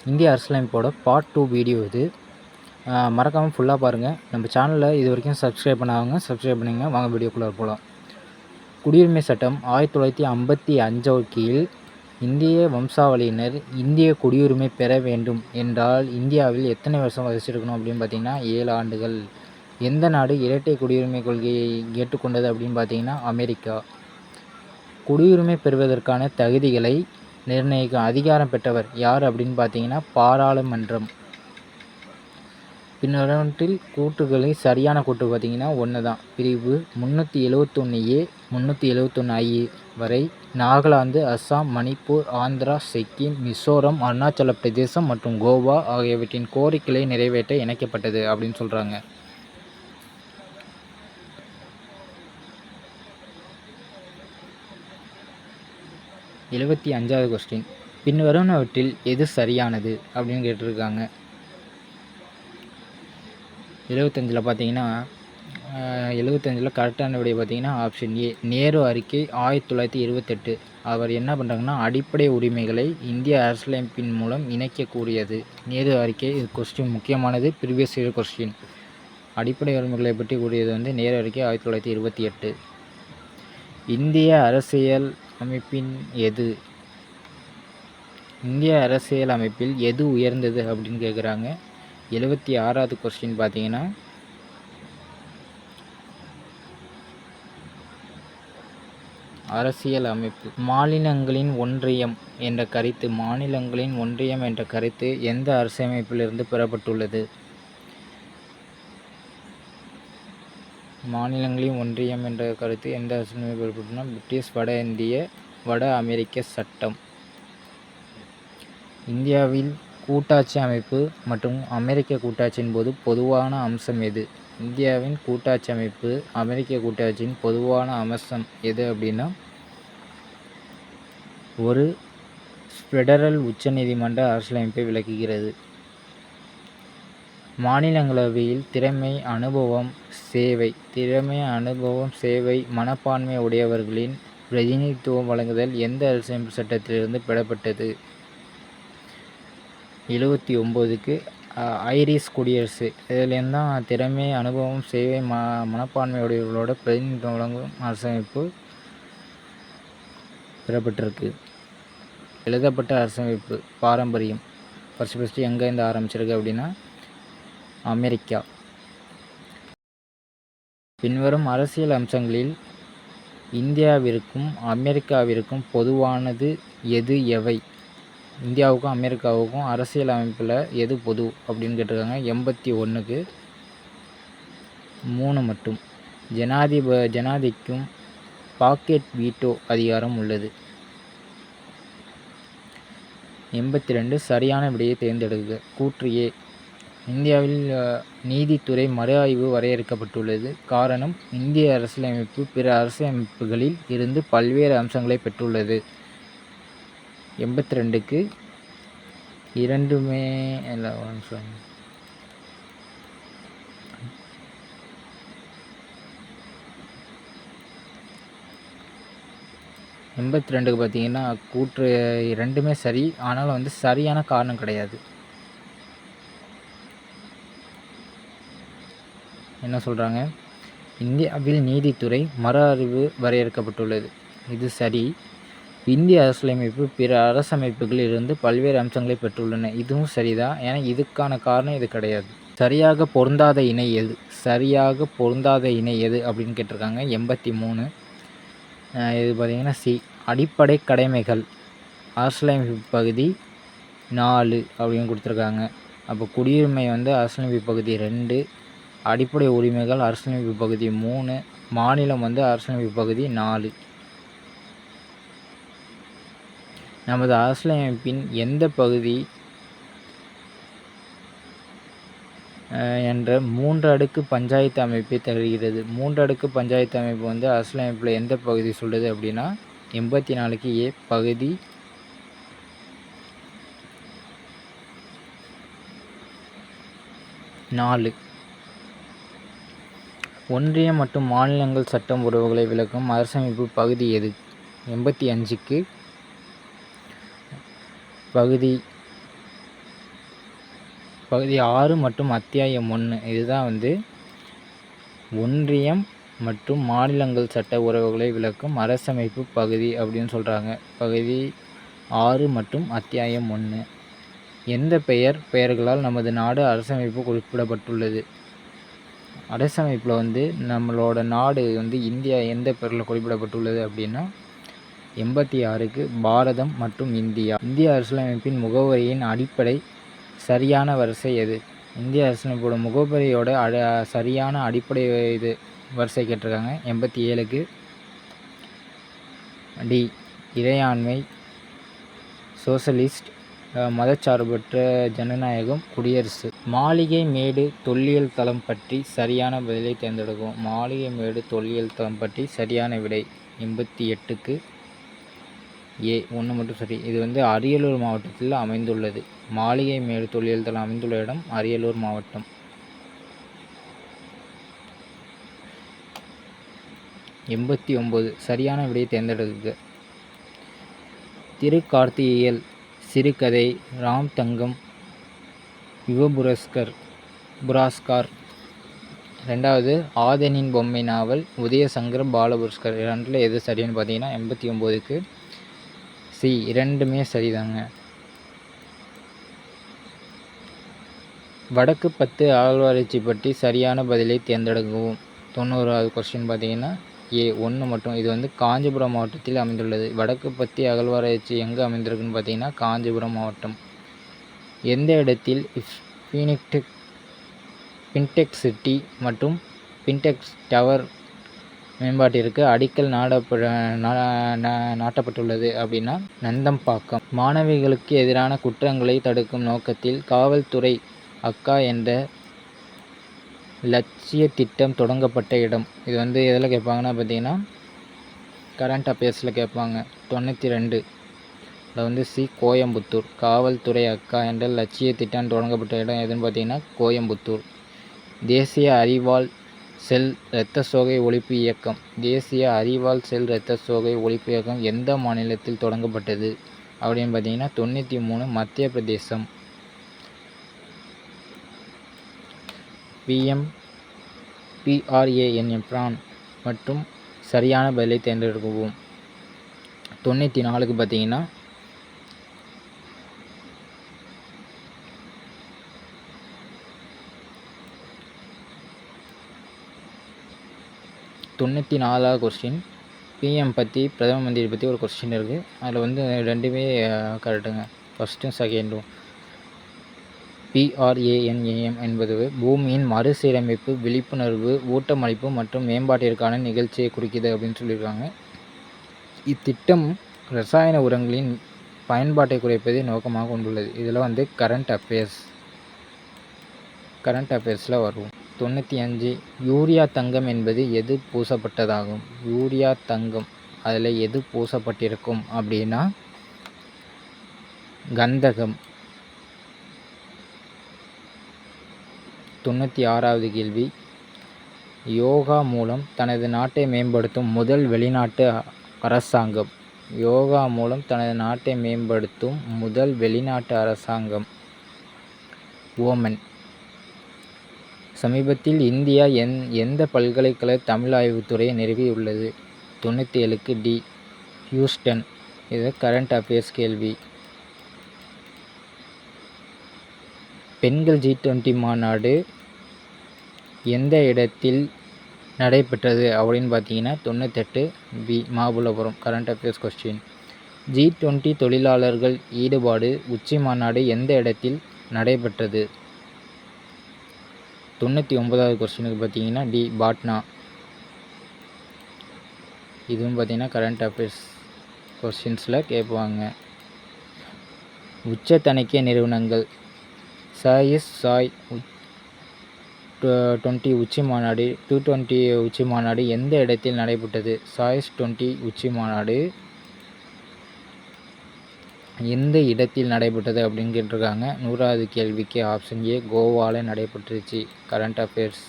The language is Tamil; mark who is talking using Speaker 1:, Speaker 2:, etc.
Speaker 1: இந்திய அரசியலமைப்போட பார்ட் 2 வீடியோ இது. மறக்காமல் ஃபுல்லாக பாருங்கள். நம்ம சேனலில் இது வரைக்கும் சப்ஸ்கிரைப் பண்ணாதவங்க சப்ஸ்கிரைப் பண்ணிங்க. வாங்க வீடியோக்குள்ளே போகலாம். குடியுரிமை சட்டம் 1955 கீழ் இந்திய வம்சாவளியினர் இந்திய குடியுரிமை பெற வேண்டும் என்றால் இந்தியாவில் எத்தனை வருஷம் வசிச்சிருக்கணும் அப்படின்னு பார்த்தீங்கன்னா 7 ஆண்டுகள். எந்த நாடு இரட்டை குடியுரிமை கொள்கையை ஏற்றுக்கொண்டது அப்படின்னு பார்த்தீங்கன்னா அமெரிக்கா. குடியுரிமை பெறுவதற்கான தகுதிகளை நிர்ணயிக்கும் அதிகாரம் பெற்றவர் யார் அப்படின்னு பார்த்தீங்கன்னா பாராளுமன்றம். பின்னொன்றில் கூற்றுகளில் சரியான கூற்று பார்த்தீங்கன்னா ஒன்று தான். பிரிவு 371A 371I வரை நாகாலாந்து, அஸ்ஸாம், மணிப்பூர், ஆந்திரா, சிக்கிம், மிசோரம், அருணாச்சல பிரதேசம் மற்றும் கோவா ஆகியவற்றின் கோரிக்கைகளை நிறைவேற்ற இணைக்கப்பட்டது அப்படின்னு சொல்கிறாங்க. எழுபத்தி 5வது கொஸ்டின், பின்வருவனவற்றில் எது சரியானது அப்படின்னு கேட்டிருக்காங்க. 75ல் பார்த்தீங்கன்னா 75ல் கரெக்டான விடை பார்த்தீங்கன்னா ஆப்ஷன் ஏ. நேரு அறிக்கை 1928. அவர் என்ன பண்ணுறாங்கன்னா அடிப்படை உரிமைகளை இந்திய அரசியலமைப்பின் மூலம் இணைக்கக்கூடியது. நேரு அறிக்கை, இது கொஸ்டின் முக்கியமானது, ப்ரீவியஸ் இயர் கொஸ்டின். அடிப்படை உரிமைகளை பற்றி கூடியது வந்து நேரு அறிக்கை 1928. இந்திய அரசியல் அமைப்பின் எது? இந்திய அரசியல் அமைப்பில் எது உயர்ந்தது அப்படின்னு கேட்குறாங்க. 76வது கொஸ்டின் பார்த்தீங்கன்னா அரசியல் அமைப்பு. மாநிலங்களின் ஒன்றியம் என்ற கருத்து மாநிலங்களின் ஒன்றியம் என்ற கருத்து எந்த அரசியலமைப்பிலிருந்து பெறப்பட்டுள்ளது? மாநிலங்களின் ஒன்றியம் என்ற கருத்து எந்த அரசியலமைப்பில் பெறப்பட்டுள்ளதுன்னா பிரிட்டிஷ் வட அமெரிக்க சட்டம். இந்தியாவில் கூட்டாட்சி அமைப்பு மற்றும் அமெரிக்க கூட்டாட்சியின் போது பொதுவான அம்சம் எது? இந்தியாவின் கூட்டாட்சி அமைப்பு அமெரிக்க கூட்டாட்சியின் பொதுவான அம்சம் எது அப்படின்னா ஒரு ஃபெடரல் உச்சநீதிமன்ற அரசியலமைப்பை விளக்குகிறது. மாநிலங்களவையில் திறமை, அனுபவம், சேவை, மனப்பான்மை உடையவர்களின் பிரதிநிதித்துவம் வழங்குதல் எந்த அரசியலமைப்பு சட்டத்திலிருந்து பெறப்பட்டது? 79க்கு ஐரிஷ் குடியரசு. இதிலேருந்து தான் திறமை, அனுபவம், சேவை, மனப்பான்மை உடையவர்களோட பிரதிநிதித்துவம் வழங்கும் அரசமைப்பு பெறப்பட்டிருக்கு. எழுதப்பட்ட அரசமைப்பு பாரம்பரியம் ஃபஸ்ட்டு எங்கே இருந்து ஆரம்பிச்சிருக்கு அப்படின்னா அமெரிக்கா. பின்வரும் அரசியல் அம்சங்களில் இந்தியாவிற்கும் அமெரிக்காவிற்கும் பொதுவானது எது எவை? இந்தியாவுக்கும் அமெரிக்காவுக்கும் அரசியல் அமைப்பில் எது பொது அப்படின்னு கேட்டிருக்காங்க. 81க்கு 3 மட்டும். ஜனாதிபதிக்கும் பாக்கெட் வீட்டோ அதிகாரம் உள்ளது. 82 சரியான விடையை தேர்ந்தெடுக்க. கூற்று ஏ. இந்தியாவில் நீதித்துறை மறு ஆய்வு வரையறுக்கப்பட்டுள்ளது. காரணம், இந்திய அரசியலமைப்பு பிற அரசியலமைப்புகளில் இருந்து பல்வேறு அம்சங்களை பெற்றுள்ளது. 82க்கு 2மே இல்லை. 82க்கு பார்த்தீங்கன்னா கூற்று 2மே சரி, ஆனாலும் வந்து சரியான காரணம் கிடையாது. என்ன சொல்கிறாங்க? இந்தியாவில் நீதித்துறை மறு ஆய்வு வரையறுக்கப்பட்டுள்ளது. இது சரி. இந்திய அரசியலமைப்பு பிற அரசமைப்புகளில் இருந்து பல்வேறு அம்சங்களை பெற்றுள்ளன. இதுவும் சரிதான். ஏன்னா இதுக்கான காரணம் இது கிடையாது. சரியாக பொருந்தாத இணை எது அப்படின்னு கேட்டிருக்காங்க. 83. இது பார்த்திங்கன்னா சி. அடிப்படை கடமைகள் அரசியலமைப்பு பகுதி 4 அப்படின்னு கொடுத்துருக்காங்க. அப்போ குடியுரிமை வந்து அரசியலமைப்பு பகுதி 2, அடிப்படை உரிமைகள் அரசியலமைப்பு பகுதி 3, மாநிலம் வந்து அரசியலமைப்பு பகுதி 4. நமது அரசியலமைப்பின் எந்த பகுதி என்ற 3 அடுக்கு பஞ்சாயத்து அமைப்பை தருகிறது? 3 அடுக்கு பஞ்சாயத்து அமைப்பு வந்து அரசியலமைப்பில் எந்த பகுதி சொல்லுது அப்படின்னா 84க்கு ஏ பகுதி 4. ஒன்றிய மற்றும் மாநிலங்கள் சட்டம் உறவுகளை விளக்கும் அரசமைப்பு பகுதி எது? 85க்கு பகுதி பகுதி 6 மற்றும் அத்தியாயம் 1 இதுதான் வந்து ஒன்றியம் மற்றும் மாநிலங்கள் சட்ட உறவுகளை விளக்கும் அரசமைப்பு பகுதி அப்படின்னு சொல்கிறாங்க. பகுதி 6 மற்றும் அத்தியாயம் 1. எந்த பெயர்களால் நமது நாடு அரசமைப்பு குறிப்பிடப்பட்டுள்ளது? அரசமைப்பில் வந்து நம்மளோட நாடு வந்து இந்தியா எந்த பெயரில் குறிப்பிடப்பட்டுள்ளது அப்படின்னா 86க்கு பாரதம் மற்றும் இந்தியா. இந்திய அரசியலமைப்பின் முகவரியின் அடிப்படை சரியான வரிசை எது? இந்திய அரசியலமைப்போட முகவரியோட சரியான அடிப்படை இது வரிசை கேட்டிருக்காங்க. 87க்கு டி இறையாண்மை, சோசலிஸ்ட், மதச்சார்பற்ற ஜனநாயகம், குடியரசு. மாளிகை மேடு தொல்லியல் தளம் பற்றி சரியான பதிலை தேர்ந்தெடுக்கும். மாளிகை மேடு தொல்லியல் தளம் பற்றி சரியான விடை 88க்கு ஏ 1 மட்டும் சரி. இது வந்து அரியலூர் மாவட்டத்தில் அமைந்துள்ளது. மாளிகை மேடு தொல்லியல் தளம் அமைந்துள்ள இடம் அரியலூர் மாவட்டம். 89 சரியான விடையை தேர்ந்தெடுக்க. திருக்கார்த்திகேயன் சிறுகதை, ராம் தங்கம், யுவபுரஸ்கர், 2வது ஆதனின் பொம்மை நாவல், உதயசங்கர், பாலபுரஸ்கர். இரண்டில் எது சரின்னு பார்த்தீங்கன்னா 89க்கு சி. இரண்டுமே சரிதாங்க. வடக்கு 10 அகழ்வாராய்ச்சி பற்றி சரியான பதிலை தேர்ந்தெடுக்கவும். 90வது கொஸ்டின் பார்த்தீங்கன்னா ஏ 1 மட்டும். இது வந்து காஞ்சிபுரம் மாவட்டத்தில் அமைந்துள்ளது. வடக்கு 10 அகழ்வாராய்ச்சி எங்கே அமைந்திருக்குன்னு பார்த்தீங்கன்னா காஞ்சிபுரம் மாவட்டம். எந்த இடத்தில் பின்டெக் சிட்டி மற்றும் பின்டெக் டவர் மேம்பாட்டிற்கு அடிக்கல் நாட்டப்பட்டுள்ளது அப்படின்னா நந்தம்பாக்கம். மாணவிகளுக்கு எதிரான குற்றங்களை தடுக்கும் நோக்கத்தில் காவல்துறை அக்கா என்ற லட்சிய திட்டம் தொடங்கப்பட்ட இடம். இது வந்து எதில் கேட்பாங்கன்னா பார்த்தீங்கன்னா கரண்ட் அஃபேர்ஸில் கேட்பாங்க. 92 வந்து சி. கோயம்புத்தூர். காவல்துறை அக்கா என்ற லட்சிய திட்டம் தொடங்கப்பட்ட இடம் எதுன்னு பார்த்தீங்கன்னா கோயம்புத்தூர். தேசிய அறிவால் செல் இரத்த சோகை ஒழிப்பு இயக்கம். தேசிய அறிவால் செல் இரத்த சோகை ஒழிப்பு இயக்கம் எந்த மாநிலத்தில் தொடங்கப்பட்டது அப்படின்னு பார்த்தீங்கன்னா 93 மத்திய பிரதேசம். PRAN மற்றும் சரியான பதிலை தேர்ந்தெடுக்கவும். 94க்கு பார்த்தீங்கன்னா 94வது கொஸ்டின் பிஎம் பற்றி, பிரதம மந்திரி பற்றி ஒரு கொஸ்டின் இருக்குது. அதில் வந்து ரெண்டுமே கரெக்டுங்க, ஃபஸ்ட்டும் செகண்டும். PRANAM என்பது பூமியின் மறுசீரமைப்பு, விழிப்புணர்வு, ஊட்டமளிப்பு மற்றும் மேம்பாட்டிற்கான நிகழ்ச்சியை குறிக்குது அப்படின்னு சொல்லியிருக்காங்க. இத்திட்டம் ரசாயன உரங்களின் பயன்பாட்டை குறைப்பதை நோக்கமாக கொண்டுள்ளது. இதில் வந்து கரண்ட் அஃபேர்ஸில் வரும். 95 யூரியா தங்கம் என்பது எது பூசப்பட்டதாகும்? யூரியா தங்கம் அதில் எது பூசப்பட்டிருக்கும் அப்படின்னா கந்தகம். 96வது கேள்வி, யோகா மூலம் தனது நாட்டை மேம்படுத்தும் முதல் வெளிநாட்டு அரசாங்கம். யோகா மூலம் தனது நாட்டை மேம்படுத்தும் முதல் வெளிநாட்டு அரசாங்கம் ஓமன். சமீபத்தில் இந்தியா எந்த பல்கலைக்கழக தமிழ் ஆய்வுத்துறையை நிறுவியுள்ளது? 97க்கு டி ஹியூஸ்டன். இது கரண்ட் அஃபேர்ஸ் கேள்வி. பெண்கள் G20 மாநாடு எந்த இடத்தில் நடைபெற்றது அப்படின்னு பார்த்தீங்கன்னா 98 B Mamallapuram. Current affairs question. G20 தொழிலாளர்கள் ஈடுபாடு உச்சி மாநாடு எந்த இடத்தில் நடைபெற்றது? 99வது கொஸ்டினுக்கு பார்த்தீங்கன்னா டி பாட்னா. இதுவும் பார்த்தீங்கன்னா கரண்ட் அஃபேர்ஸ் கொஸ்டின்ஸில் கேட்பாங்க. உச்ச தணிக்கை நிறுவனங்கள். சாய் 20 உச்சி மாநாடு, 220 உச்சி மாநாடு எந்த இடத்தில் நடைபெற்றது? சாய்ஸ் 20 உச்சி மாநாடு எந்த இடத்தில் நடைபெற்றது அப்படின்னு கேட்டிருக்காங்க. 100வது கேள்விக்கு ஆப்ஷன் ஏ கோவாவில் நடைபெற்றுச்சு. Current affairs.